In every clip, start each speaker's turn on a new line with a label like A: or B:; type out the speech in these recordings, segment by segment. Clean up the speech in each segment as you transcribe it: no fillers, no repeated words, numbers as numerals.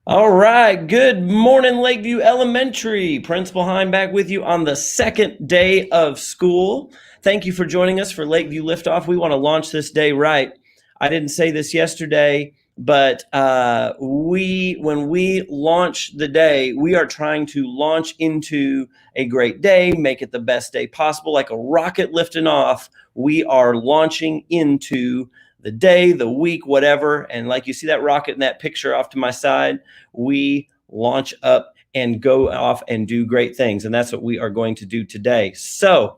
A: All right. Good morning, Lakeview Elementary. Principal Hine back with you on the second day of school. Thank you for joining us for Lakeview Liftoff. We want to launch this day right. I didn't say this yesterday, but when we launch the day, we are trying to launch into a great day, make it the best day possible, like a rocket lifting off. We are launching into the day, the week, whatever. And like you see that rocket in that picture off to my side, we launch up and go off and do great things. And that's what we are going to do today. So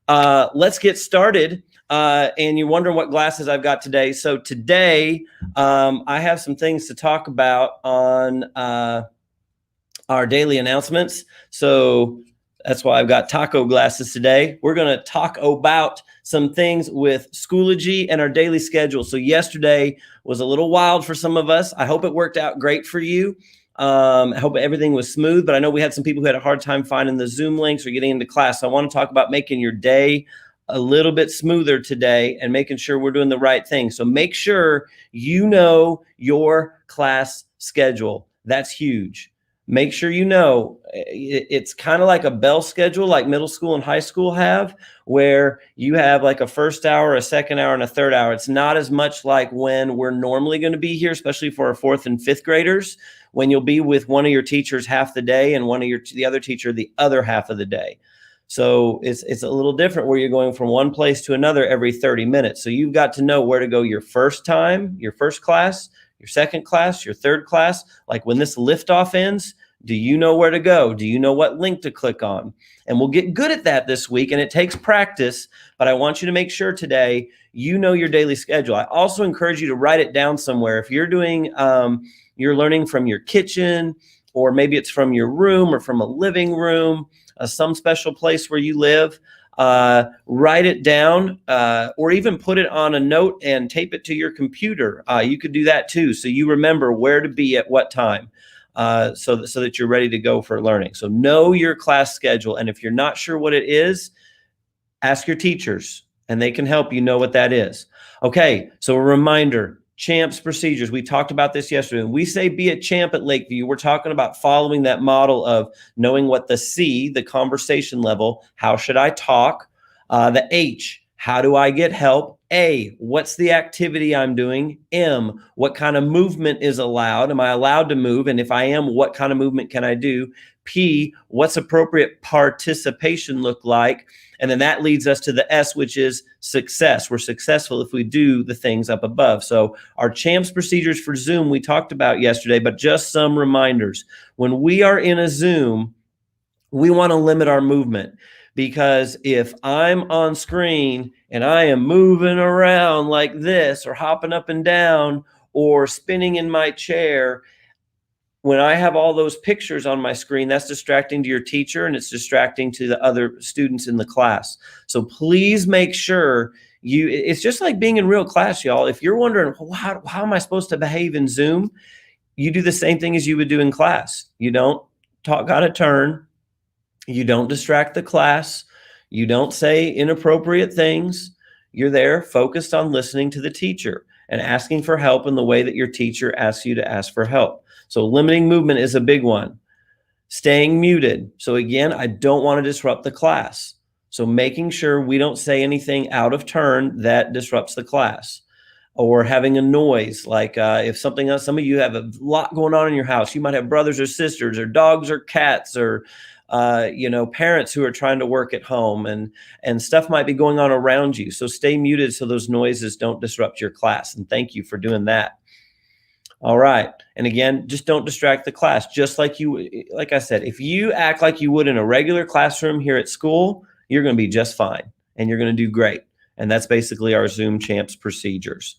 A: let's get started. And you're wondering what glasses I've got today. So today I have some things to talk about on our daily announcements. So that's why I've got taco glasses today. We're going to talk about some things with Schoology and our daily schedule. So yesterday was a little wild for some of us. I hope it worked out great for you. I hope everything was smooth, but I know we had some people who had a hard time finding the Zoom links or getting into class. So I want to talk about making your day a little bit smoother today and making sure we're doing the right thing. So make sure you know your class schedule. That's huge. Make sure you know it's kind of like a bell schedule like middle school and high school have, where you have like a first hour, a second hour, and a third hour. It's not as much like when we're normally going to be here, especially for our fourth and fifth graders, when you'll be with one of your teachers half the day and the other teacher the other half of the day. So it's a little different where you're going from one place to another every 30 minutes. So you've got to know where to go your first time, your first class, your second class, your third class. Like when this liftoff ends, do you know where to go? Do you know what link to click on? And we'll get good at that this week, and it takes practice, but I want you to make sure today you know your daily schedule. I also encourage you to write it down somewhere. If you're doing, you're learning from your kitchen, or maybe it's from your room or from a living room, some special place where you live, write it down, or even put it on a note and tape it to your computer. You could do that too, so you remember where to be at what time, so that you're ready to go for learning. So know your class schedule, and if you're not sure what it is, ask your teachers, and they can help you know what that is. Okay, so a reminder, CHAMPS procedures. We talked about this yesterday. When we say be a champ at Lakeview, we're talking about following that model of knowing what the C, the conversation level, how should I talk? The H, how do I get help? A, what's the activity I'm doing? M, what kind of movement is allowed? Am I allowed to move? And if I am, what kind of movement can I do? P, what's appropriate participation look like? And then that leads us to the S, which is success. We're successful if we do the things up above. So our CHAMPS procedures for Zoom we talked about yesterday, but just some reminders. When we are in a Zoom, we want to limit our movement, because if I'm on screen and I am moving around like this, or hopping up and down, or spinning in my chair, when I have all those pictures on my screen, that's distracting to your teacher, and it's distracting to the other students in the class. So please make sure it's just like being in real class, y'all. If you're wondering, how am I supposed to behave in Zoom? You do the same thing as you would do in class. You don't talk out of turn. You don't distract the class. You don't say inappropriate things. You're there focused on listening to the teacher and asking for help in the way that your teacher asks you to ask for help. So limiting movement is a big one. Staying muted. So again, I don't want to disrupt the class. So making sure we don't say anything out of turn that disrupts the class. Or having a noise, like if something else, some of you have a lot going on in your house. You might have brothers or sisters, or dogs or cats, or parents who are trying to work at home, and stuff might be going on around you. So stay muted so those noises don't disrupt your class. And thank you for doing that. All right. And again, just don't distract the class. Just like I said, if you act like you would in a regular classroom here at school, you're going to be just fine, and you're going to do great. And that's basically our Zoom CHAMPS procedures.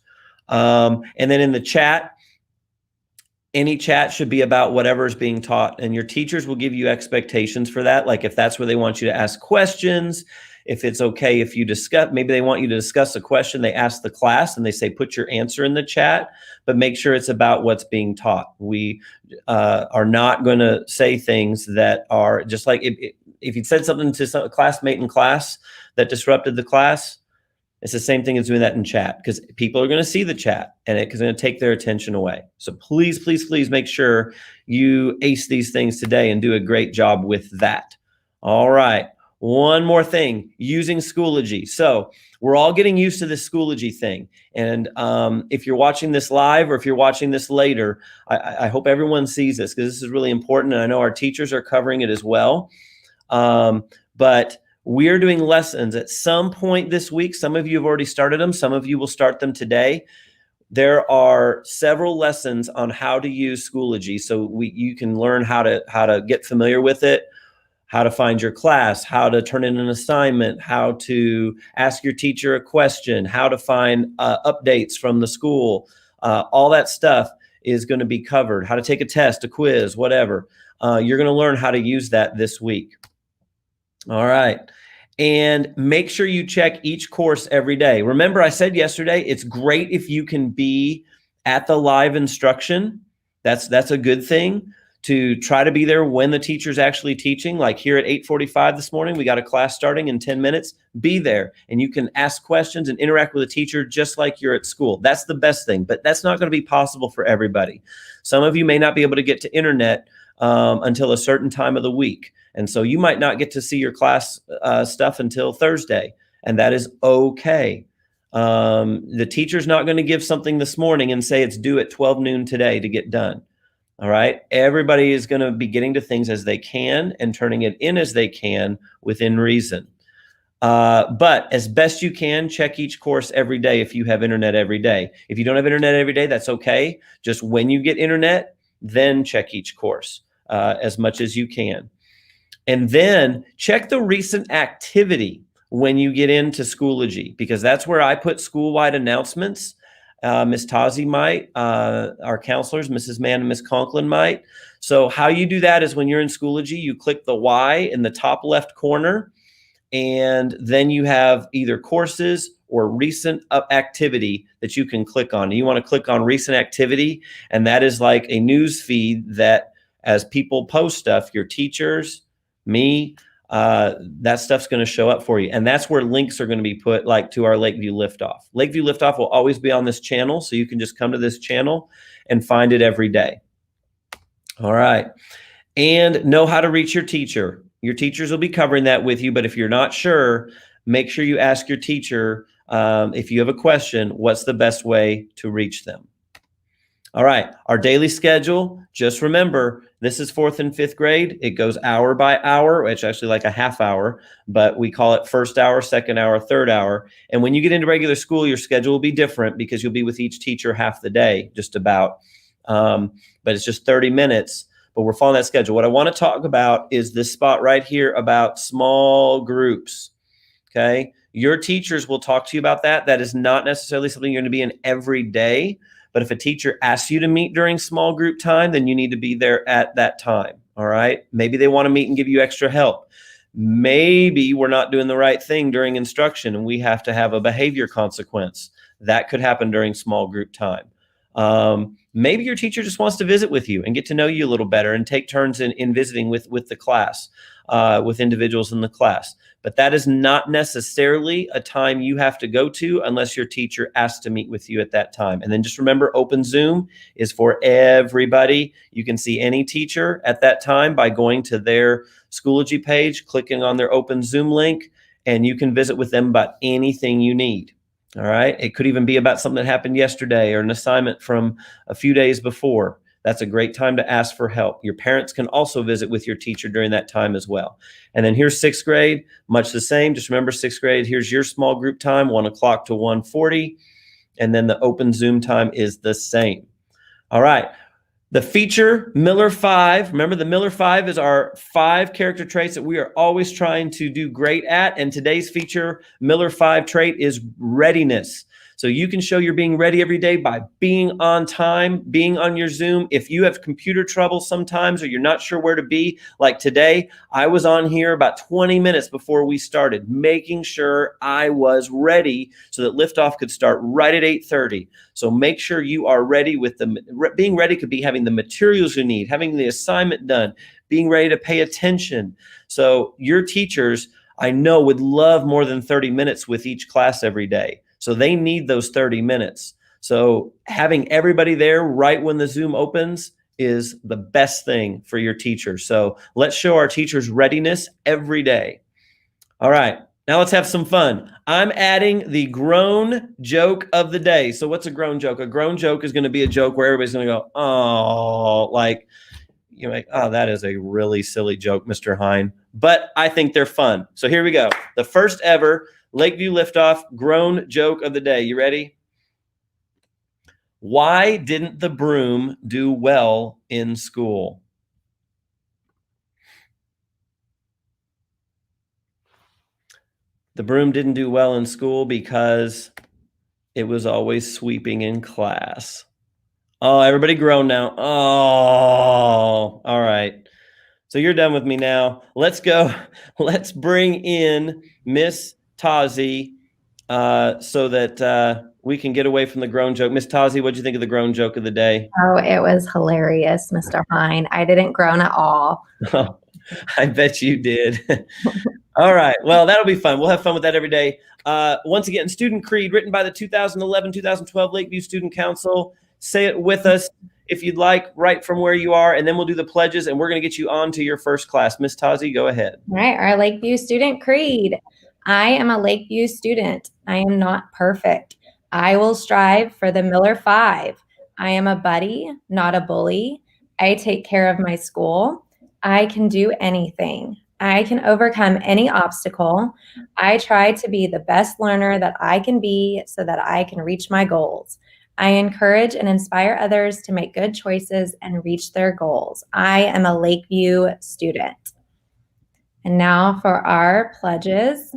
A: And then in the chat, any chat should be about whatever is being taught, and your teachers will give you expectations for that. Like if that's where they want you to ask questions, if it's okay if you discuss, maybe they want you to discuss a question, they ask the class and they say, put your answer in the chat, but make sure it's about what's being taught. We are not going to say things that are just like, if you said something to a classmate in class that disrupted the class, It's the same thing as doing that in chat, because people are going to see the chat and it's going to take their attention away. So please, please, please make sure you ace these things today and do a great job with that. All right. One more thing, using Schoology. So we're all getting used to this Schoology thing. And if you're watching this live or if you're watching this later, I hope everyone sees this, because this is really important. And I know our teachers are covering it as well. But we're doing lessons at some point this week. Some of you have already started them. Some of you will start them today. There are several lessons on how to use Schoology. So you can learn how to get familiar with it, how to find your class, how to turn in an assignment, how to ask your teacher a question, how to find updates from the school. All that stuff is going to be covered. How to take a test, a quiz, whatever. You're going to learn how to use that this week. All right. And make sure you check each course every day. Remember, I said yesterday, it's great if you can be at the live instruction. That's a good thing, to try to be there when the teacher's actually teaching. Like here at 8:45 this morning, we got a class starting in 10 minutes. Be there and you can ask questions and interact with the teacher just like you're at school. That's the best thing, but that's not going to be possible for everybody. Some of you may not be able to get to internet until a certain time of the week. And so you might not get to see your class stuff until Thursday, and that is okay. The teacher's not going to give something this morning and say it's due at 12 noon today to get done. All right. Everybody is going to be getting to things as they can and turning it in as they can within reason. But as best you can, check each course every day if you have internet every day. If you don't have internet every day, that's okay. Just when you get internet, then check each course as much as you can. And then check the recent activity when you get into Schoology, because that's where I put school-wide announcements. Ms. Tazi might, our counselors, Mrs. Mann and Ms. Conklin might. So how you do that is when you're in Schoology, you click the Y in the top left corner, and then you have either courses or recent activity that you can click on. You want to click on recent activity, and that is like a news feed that as people post stuff, your teachers, me, that stuff's going to show up for you. And that's where links are going to be put, like to our Lakeview Liftoff. Lakeview Liftoff will always be on this channel, so you can just come to this channel and find it every day. All right. And know how to reach your teacher. Your teachers will be covering that with you, but if you're not sure, make sure you ask your teacher if you have a question, what's the best way to reach them? All right, our daily schedule, just remember, this is 4th and 5th grade. It goes hour by hour, which actually like a half hour, but we call it first hour, second hour, third hour. And when you get into regular school, your schedule will be different because you'll be with each teacher half the day, just about. But it's just 30 minutes, but we're following that schedule. What I want to talk about is this spot right here about small groups, okay? Your teachers will talk to you about that. That is not necessarily something you're going to be in every day. But if a teacher asks you to meet during small group time, then you need to be there at that time, all right? Maybe they want to meet and give you extra help. Maybe we're not doing the right thing during instruction and we have to have a behavior consequence. That could happen during small group time. Maybe your teacher just wants to visit with you and get to know you a little better and take turns in visiting with the class, with individuals in the class. But that is not necessarily a time you have to go to unless your teacher asks to meet with you at that time. And then just remember, Open Zoom is for everybody. You can see any teacher at that time by going to their Schoology page, clicking on their Open Zoom link, and you can visit with them about anything you need. All right. It could even be about something that happened yesterday or an assignment from a few days before. That's a great time to ask for help. Your parents can also visit with your teacher during that time as well. And then here's 6th grade, much the same. Just remember 6th grade, here's your small group time, 1 o'clock to 1:40. And then the Open Zoom time is the same. All right. The feature, Miller 5. Remember, the Miller 5 is our 5 character traits that we are always trying to do great at. And today's feature, Miller 5 trait, is readiness. So you can show you're being ready every day by being on time, being on your Zoom. If you have computer trouble sometimes or you're not sure where to be, like today, I was on here about 20 minutes before we started, making sure I was ready so that liftoff could start right at 8:30. So make sure you are ready with being ready could be having the materials you need, having the assignment done, being ready to pay attention. So your teachers, I know would love more than 30 minutes with each class every day. So they need those 30 minutes. So having everybody there right when the Zoom opens is the best thing for your teachers. So let's show our teachers readiness every day. All right, now let's have some fun. I'm adding the grown joke of the day. So what's a grown joke? A grown joke is going to be a joke where everybody's going to go, oh, like, you're like, oh, that is a really silly joke, Mr. Hine. But I think they're fun. So here we go. The first ever Lakeview Liftoff grown joke of the day. You ready? Why didn't the broom do well in school? The broom didn't do well in school because it was always sweeping in class. Oh, everybody grown now. Oh, all right. So you're done with me now. Let's go. Let's bring in Miss Tazi so that we can get away from the grown joke. Miss Tazi, what'd you think of the grown joke of the day?
B: Oh, it was hilarious, Mr. Hine. I didn't groan at all.
A: I bet you did. All right. Well, that'll be fun. We'll have fun with that every day. Once again, Student Creed, written by the 2011-2012 Lakeview Student Council. Say it with us if you'd like, right from where you are, and then we'll do the pledges, and we're going to get you on to your first class. Miss Tazi, go ahead.
B: All right, our Lakeview Student Creed. I am a Lakeview student. I am not perfect. I will strive for the Miller 5. I am a buddy, not a bully. I take care of my school. I can do anything. I can overcome any obstacle. I try to be the best learner that I can be so that I can reach my goals. I encourage and inspire others to make good choices and reach their goals. I am a Lakeview student. And now for our pledges.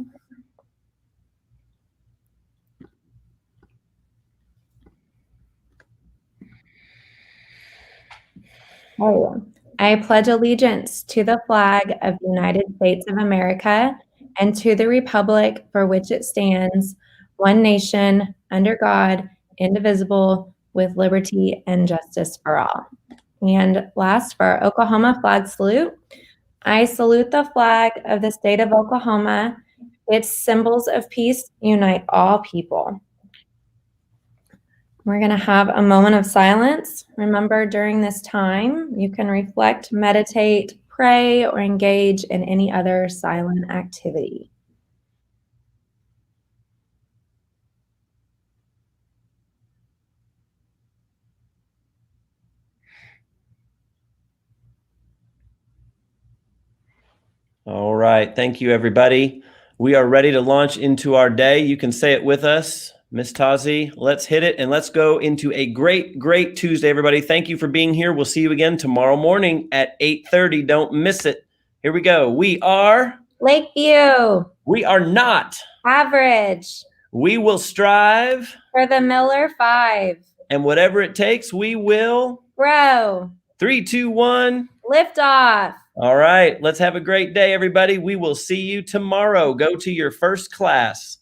B: Oh, I pledge allegiance to the flag of the United States of America and to the republic for which it stands, one nation, under God, indivisible, with liberty and justice for all. And last, for our Oklahoma flag salute, I salute the flag of the state of Oklahoma. Its symbols of peace unite all people. We're going to have a moment of silence. Remember, during this time, you can reflect, meditate, pray, or engage in any other silent activity.
A: All right. Thank you, everybody. We are ready to launch into our day. You can say it with us. Miss Tazi, let's hit it and let's go into a great, great Tuesday, everybody. Thank you for being here. We'll see you again tomorrow morning at 8:30. Don't miss it. Here we go. We are
B: Lakeview.
A: We are not
B: Average.
A: We will strive
B: for the Miller 5.
A: And whatever it takes, we will
B: grow.
A: 3, 2, 1.
B: Lift off.
A: All right. Let's have a great day, everybody. We will see you tomorrow. Go to your first class.